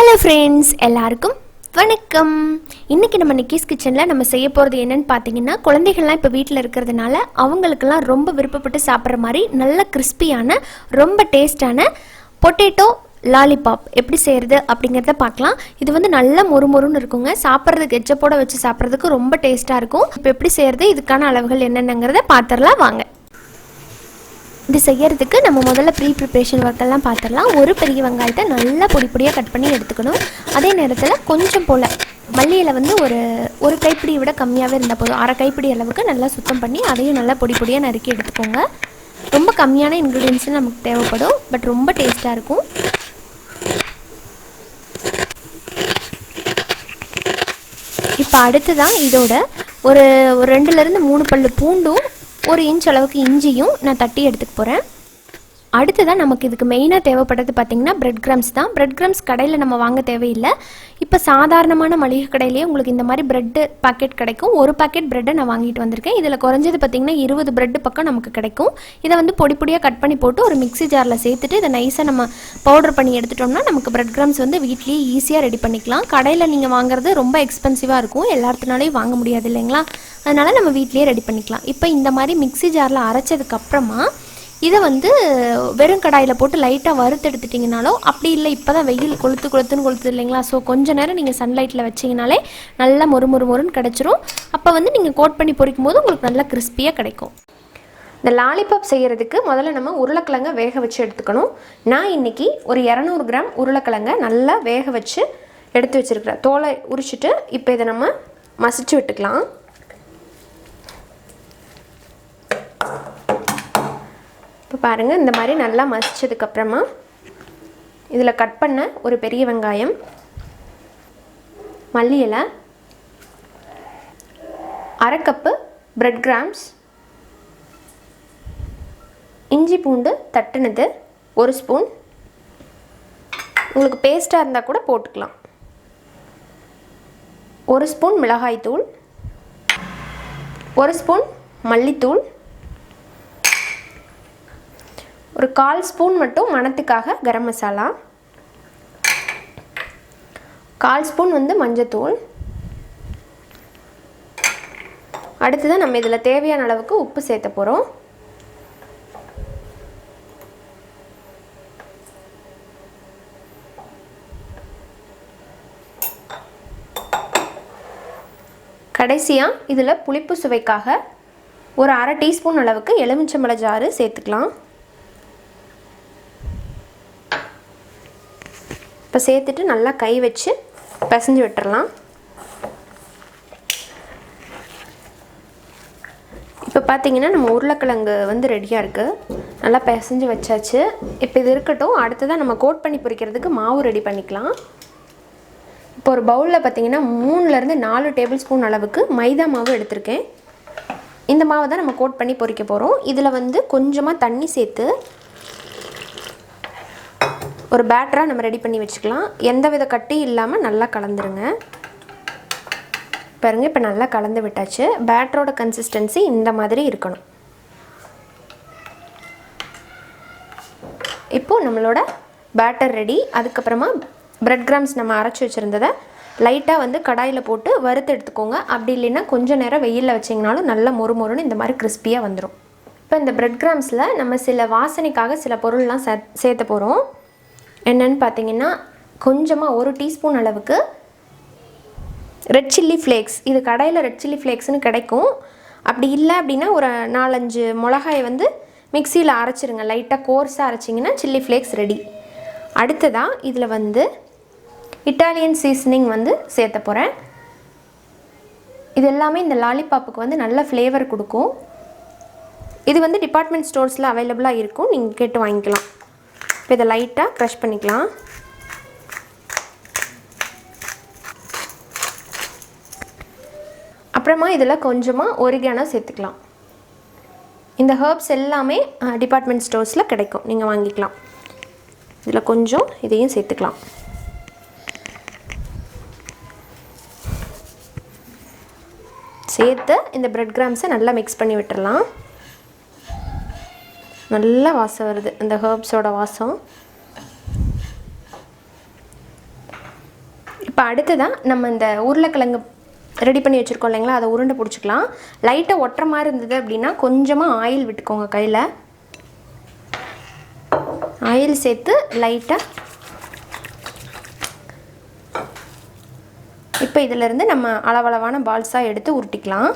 Hello friends, எல்லாருக்கும் வணக்கம். இன்றைக்கி நம்ம நிக்கிஸ் கிச்சனில் நம்ம செய்ய போகிறது என்னென்னு பார்த்தீங்கன்னா, குழந்தைகள்லாம் இப்போ வீட்டில் இருக்கிறதுனால அவங்களுக்கெல்லாம் ரொம்ப விருப்பப்பட்டு சாப்பிட்ற மாதிரி நல்ல கிறிஸ்பியான ரொம்ப டேஸ்டான பொட்டேட்டோ லாலிபாப் எப்படி செய்கிறது அப்படிங்கிறத பார்க்கலாம். இது வந்து நல்ல மொறுமொறுன்னு இருக்குங்க. சாப்பிட்றதுக்கு எச்சப்போட வச்சு சாப்பிட்றதுக்கு ரொம்ப டேஸ்ட்டாக இருக்கும். இப்போ எப்படி செய்கிறது, இதுக்கான அளவுகள் என்னென்னங்கிறத பார்த்துடலாம் வாங்க. இது செய்யறதுக்கு நம்ம முதல்ல ப்ரிப்ரேஷன் ஒர்க்கெல்லாம் பார்த்துடலாம். ஒரு பெரிய வெங்காயத்தை நல்லா பொடியாக கட் பண்ணி எடுத்துக்கணும். அதே நேரத்தில் கொஞ்சம் போல் மல்லியில் வந்து ஒரு கைப்பிடியை விட கம்மியாகவே இருந்தால் போதும். அரை கைப்பிடி அளவுக்கு நல்லா சுத்தம் பண்ணி அதையும் நல்லா பொடியாக நறுக்கி எடுத்துக்கோங்க. ரொம்ப கம்மியான இன்க்ரீடியன்ஸும் நமக்கு தேவைப்படும், பட் ரொம்ப டேஸ்ட்டாக இருக்கும். இப்போ அடுத்துதான் இதோட ஒரு 2லேருந்து 3 பல்லு பூண்டும் 1 இன்ச் அளவுக்கு இஞ்சியும் நான் தட்டி எடுத்துக்க போகிறேன். அடுத்ததான் நமக்கு இதுக்கு மெயினாக தேவைப்படுறது பார்த்திங்கன்னா பிரெட் கிரம்ஸ் தான். பிரெட் கிரம்ஸ் கடையில் நம்ம வாங்க தேவையில்லை. இப்போ சாதாரணமான மளிகை கடையிலேயே உங்களுக்கு இந்த மாதிரி ப்ரெட்டு பாக்கெட் கிடைக்கும். ஒரு பாக்கெட் ப்ரெட்டை நான் வாங்கிட்டு வந்திருக்கேன். இதில் குறைஞ்சது பார்த்திங்கன்னா 20 ப்ரெட்டு பக்கம் நமக்கு கிடைக்கும். இதை வந்து பொடியாக கட் பண்ணி போட்டு ஒரு மிக்ஸி ஜாரில் சேர்த்துட்டு இதை நைஸாக நம்ம பவுடர் பண்ணி எடுத்துட்டோம்னா நமக்கு பிரெட் கிரம்ஸ் வந்து வீட்லேயே ஈஸியாக ரெடி பண்ணிக்கலாம். கடையில் நீங்கள் வாங்குறது ரொம்ப எக்ஸ்பென்சிவாக இருக்கும், எல்லாத்துனாலையும் வாங்க முடியாது இல்லைங்களா? அதனால் நம்ம வீட்லேயே ரெடி பண்ணிக்கலாம். இப்போ இந்த மாதிரி மிக்ஸி ஜாரில் அரைச்சதுக்கப்புறமா இதை வந்து வெறும் கடாயில் போட்டு லைட்டாக வறுத்து எடுத்துட்டிங்கனாலோ, அப்படி இல்லை இப்போ தான் வெயில் கொளுத்துன்னு இல்லைங்களா? ஸோ கொஞ்சம் நேரம் நீங்கள் சன்லைட்டில் வச்சிங்கனாலே நல்லா மொறுன்னு கிடச்சிரும். அப்போ வந்து நீங்கள் கோட் பண்ணி பொரிக்கும் போது உங்களுக்கு நல்லா கிறிஸ்பியாக கிடைக்கும். இந்த லாலிபாப் செய்கிறதுக்கு முதல்ல நம்ம உருளைக்கிழங்கை வேக வச்சு எடுத்துக்கணும். நான் இன்றைக்கி ஒரு 200 கிராம் உருளைக்கிழங்கை நல்லா வேக வச்சு எடுத்து வச்சுருக்கிறேன். தோலை உரிச்சிட்டு இப்போ இதை நம்ம மசிச்சு விட்டுக்கலாம். இப்போ பாருங்கள், இந்த மாதிரி நல்லா மசிச்சதுக்கப்புறமா இதில் கட் பண்ண ஒரு பெரிய வெங்காயம், மல்லி இலை, அரை கப்பு பிரெட் கிராம்ஸ், இஞ்சி பூண்டு தட்டுனது 1 ஸ்பூன், உங்களுக்கு பேஸ்ட்டாக இருந்தால் கூட போட்டுக்கலாம், 1 ஸ்பூன் மிளகாய்த்தூள், 1 ஸ்பூன் மல்லித்தூள், ஒரு 1/4 ஸ்பூன் மட்டும் மணத்துக்காக கரம் மசாலா, 1/4 ஸ்பூன் வந்து மஞ்சத்தூள். அடுத்ததான் நம்ம இதில் தேவையான அளவுக்கு உப்பு சேர்த்த போகிறோம். கடைசியாக இதில் புளிப்பு சுவைக்காக ஒரு 1/2 டீஸ்பூன் அளவுக்கு எலுமிச்சம்பழ சாறு சேர்த்துக்கலாம். இப்போ சேர்த்துட்டு நல்லா கை வச்சு பிசைஞ்சு விட்டுறலாம். இப்போ பார்த்திங்கன்னா நம்ம உருளைக்கிழங்கு வந்து ரெடியாக இருக்குது. நல்லா பிசைஞ்சு வச்சாச்சு. இப்போ இது இருக்கட்டும். அடுத்ததான் நம்ம கோட் பண்ணி பொரிக்கிறதுக்கு மாவு ரெடி பண்ணிக்கலாம். இப்போ ஒரு பவுலில் பார்த்திங்கன்னா 3லேருந்து 4 டேபிள் ஸ்பூன் அளவுக்கு மைதா மாவு எடுத்திருக்கேன். இந்த மாவை தான் நம்ம கோட் பண்ணி பொரிக்க போகிறோம். இதில் வந்து கொஞ்சமாக தண்ணி சேர்த்து ஒரு பேட்டராக நம்ம ரெடி பண்ணி வச்சுக்கலாம். எந்த வித கட்டியும் இல்லாமல் நல்லா கலந்துருங்க. பாருங்க, இப்போ நல்லா கலந்து விட்டாச்சு. பேட்டரோட கன்சிஸ்டன்சி இந்த மாதிரி இருக்கணும். இப்போது நம்மளோட பேட்டர் ரெடி. அதுக்கப்புறமா பிரெட் கிராம்ஸ் நம்ம அரைச்சி வச்சுருந்ததை லைட்டாக வந்து கடாயில் போட்டு வறுத்து எடுத்துக்கோங்க. அப்படி இல்லைன்னா கொஞ்சம் நேரம் வெயிலில் வச்சிங்கனாலும் நல்லா மொறுன்னு இந்த மாதிரி கிறிஸ்பியாக வந்துடும். இப்போ இந்த பிரெட் கிராம்ஸில் நம்ம சில வாசனைக்காக சில பொருள்லாம் சேர்த்த போகிறோம். என்னென்னு பார்த்தீங்கன்னா, கொஞ்சமாக 1 டீஸ்பூன் அளவுக்கு ரெட் சில்லி ஃப்ளேக்ஸ். இது கடையில் ரெட் சில்லி ஃப்ளேக்ஸ்னு கிடைக்கும். அப்படி இல்லை அப்படின்னா ஒரு 4-5 மிளகாயை வந்து மிக்சியில் அரைச்சிருங்க. லைட்டாக கோர்ஸாக அரைச்சிங்கன்னா சில்லி ஃப்ளேக்ஸ் ரெடி. அடுத்ததாக இதில் வந்து இட்டாலியன் சீசனிங் வந்து சேர்த்த போகிறேன். இது எல்லாமே இந்த லாலிபாப்புக்கு வந்து நல்ல ஃப்ளேவர் கொடுக்கும். இது வந்து டிபார்ட்மெண்ட் ஸ்டோர்ஸில் அவைலபிளாக இருக்கும், நீங்கள் கேட்டு வாங்கிக்கலாம். இப்போ இதை லைட்டாக க்ரஷ் பண்ணிக்கலாம். அப்புறமா இதில் கொஞ்சமாக ஒரிகானோ சேர்த்துக்கலாம். இந்த ஹர்ப்ஸ் எல்லாமே டிபார்ட்மெண்ட் ஸ்டோர்ஸில் கிடைக்கும், நீங்கள் வாங்கிக்கலாம். இதில் கொஞ்சம் இதையும் சேர்த்துக்கலாம். சேர்த்து இந்த பிரெட் கிராம்ஸை நல்லா மிக்ஸ் பண்ணி விட்டுறலாம். நல்ல வாசம் வருது, இந்த ஹர்ப்ஸோட வாசம். இப்போ அடுத்ததான் நம்ம இந்த உருளைக்கிழங்கு ரெடி பண்ணி வச்சுருக்கோம் இல்லைங்களா, அதை உருண்டை பிடிச்சிக்கலாம். லைட்டாக ஒட்டுற மாதிரி இருந்தது அப்படின்னா கொஞ்சமாக ஆயில் விட்டுக்கோங்க. கையில் ஆயில் சேர்த்து லைட்டாக இப்போ இதிலேருந்து நம்ம அளவளவான பால்ஸாக எடுத்து உருட்டிக்கலாம்.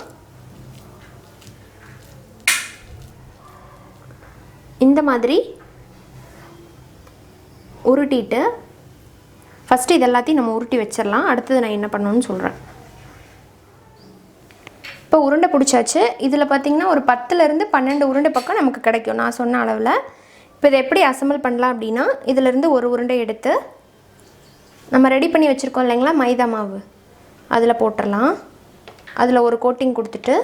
இந்த மாதிரி உருட்டிட்டு ஃபஸ்ட்டு இது எல்லாத்தையும் நம்ம உருட்டி வச்சிடலாம். அடுத்தது நான் என்ன பண்ணணும்னு சொல்கிறேன். இப்போ உருண்டை பிடிச்சாச்சு. இதில் பார்த்திங்கன்னா ஒரு 10லேருந்து 12 உருண்டை பக்கம் நமக்கு கிடைக்கும் நான் சொன்ன அளவில். இப்போ இதை எப்படி அசம்பிள் பண்ணலாம் அப்படின்னா, இதிலேருந்து ஒரு உருண்டை எடுத்து நம்ம ரெடி பண்ணி வச்சுருக்கோம் இல்லைங்களா மைதா மாவு, அதில் போட்டுடலாம். அதில் ஒரு கோட்டிங் கொடுத்துட்டு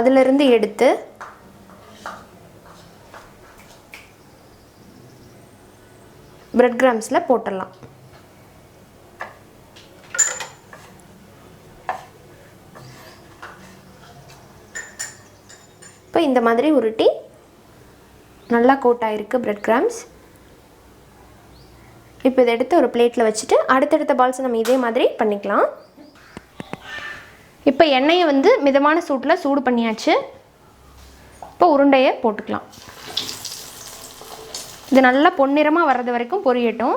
அதிலிருந்து எடுத்து பிரெட் கிராம்ஸில் போட்டுடலாம். இப்போ இந்த மாதிரி உருட்டி நல்லா கோட் ஆகிருக்கு பிரெட் கிராம்ஸ். இப்போ இதை எடுத்து ஒரு பிளேட்டில் வச்சுட்டு அடுத்தடுத்த பால்ஸ் நம்ம இதே மாதிரி பண்ணிக்கலாம். இப்போ எண்ணெயை மிதமான சூட்டில் சூடு பண்ணியாச்சு. இப்போ உருண்டையை போட்டுக்கலாம். இது நல்லா பொன்னிறமாக வர்றது வரைக்கும் பொரியட்டும்.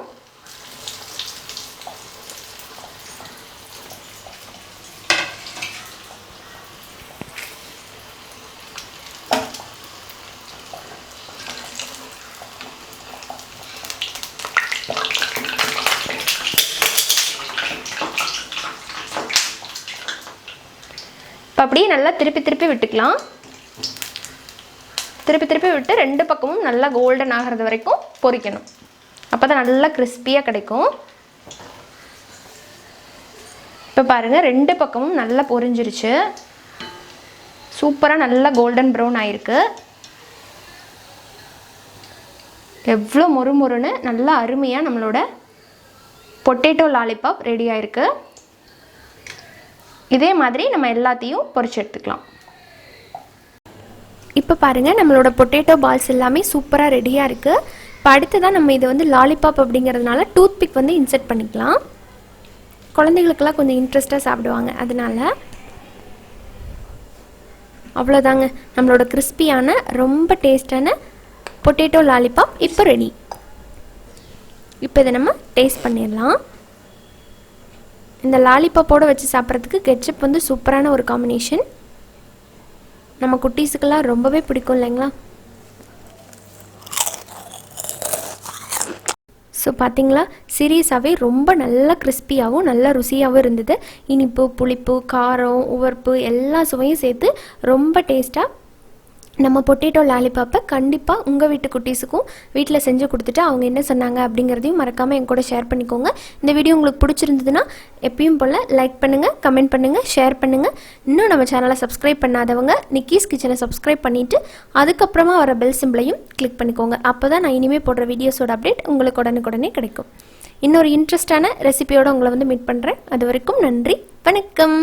இப்போ அப்படியே நல்லா திருப்பி விட்டுக்கலாம். திருப்பி விட்டு 2 பக்கமும் நல்லா கோல்டன் ஆகிறது வரைக்கும் பொரிக்கணும். அப்போ தான் நல்லா கிறிஸ்பியாக கிடைக்கும். இப்போ பாருங்கள் 2 பக்கமும் நல்லா பொரிஞ்சிருச்சு. சூப்பராக நல்லா கோல்டன் ப்ரௌன் ஆகிருக்கு. எவ்வளோ மொறுமொறுன்னு நல்லா அருமையாக நம்மளோட பொட்டேட்டோ லாலிபாப் ரெடி ஆகிருக்கு. இதே மாதிரி நம்ம எல்லாத்தையும் பொரிச்சு எடுத்துக்கலாம். இப்போ பாருங்கள் நம்மளோட பொட்டேட்டோ பால்ஸ் எல்லாமே சூப்பராக ரெடியாக இருக்குது. இப்போ அடுத்ததான் நம்ம இதை லாலிபாப் அப்படிங்கிறதுனால டூத் பிக் இன்சர்ட் பண்ணிக்கலாம். குழந்தைகளுக்கெல்லாம் கொஞ்சம் இன்ட்ரெஸ்ட்டாக சாப்பிடுவாங்க. அதனால் அவ்வளோதாங்க, நம்மளோட கிறிஸ்பியான ரொம்ப டேஸ்டான பொட்டேட்டோ லாலிபாப் இப்போ ரெடி. இப்போ இதை நம்ம டேஸ்ட் பண்ணிடலாம். இந்த லாலிபாப்போடு வச்சு சாப்பிட்றதுக்கு கெட்சப் சூப்பரான ஒரு காம்பினேஷன். நம்ம குட்டீஸுக்கெல்லாம் ரொம்பவே பிடிக்கும் இல்லைங்களா. ஸோ பார்த்தீங்களா, சீரியஸாகவே ரொம்ப நல்லா கிறிஸ்பியாகவும் நல்லா ருசியாகவும் இருந்தது. இனிப்பு, புளிப்பு, காரம், உவர்ப்பு எல்லா சுவையும் சேர்த்து ரொம்ப டேஸ்ட்டாக நம்ம பொட்டேட்டோ லாலிபாப்பை கண்டிப்பாக உங்கள் வீட்டு குட்டீஸுக்கும் வீட்டில் செஞ்சு கொடுத்துட்டு அவங்க என்ன சொன்னாங்க அப்படிங்கிறதையும் மறக்காமல் என் கூட ஷேர் பண்ணிக்கோங்க. இந்த வீடியோ உங்களுக்கு பிடிச்சிருந்ததுன்னா எப்பயும் போல் லைக் பண்ணுங்கள், கமெண்ட் பண்ணுங்கள், ஷேர் பண்ணுங்கள். இன்னும் நம்ம சேனலை சப்ஸ்கிரைப் பண்ணாதவங்க நிக்கீஸ் கிச்சனை சப்ஸ்கிரைப் பண்ணிவிட்டு அதுக்கப்புறமா வர பெல் சிம்பிளையும் கிளிக் பண்ணிக்கோங்க. அப்போ தான் நான் இனிமேல் போடுற வீடியோஸோட அப்டேட் உங்களுக்கு உடனுக்குடனே கிடைக்கும். இன்னொரு இன்ட்ரெஸ்டான ரெசிபியோடு உங்களை மீட் பண்ணுறேன். அது வரைக்கும் நன்றி, வணக்கம்.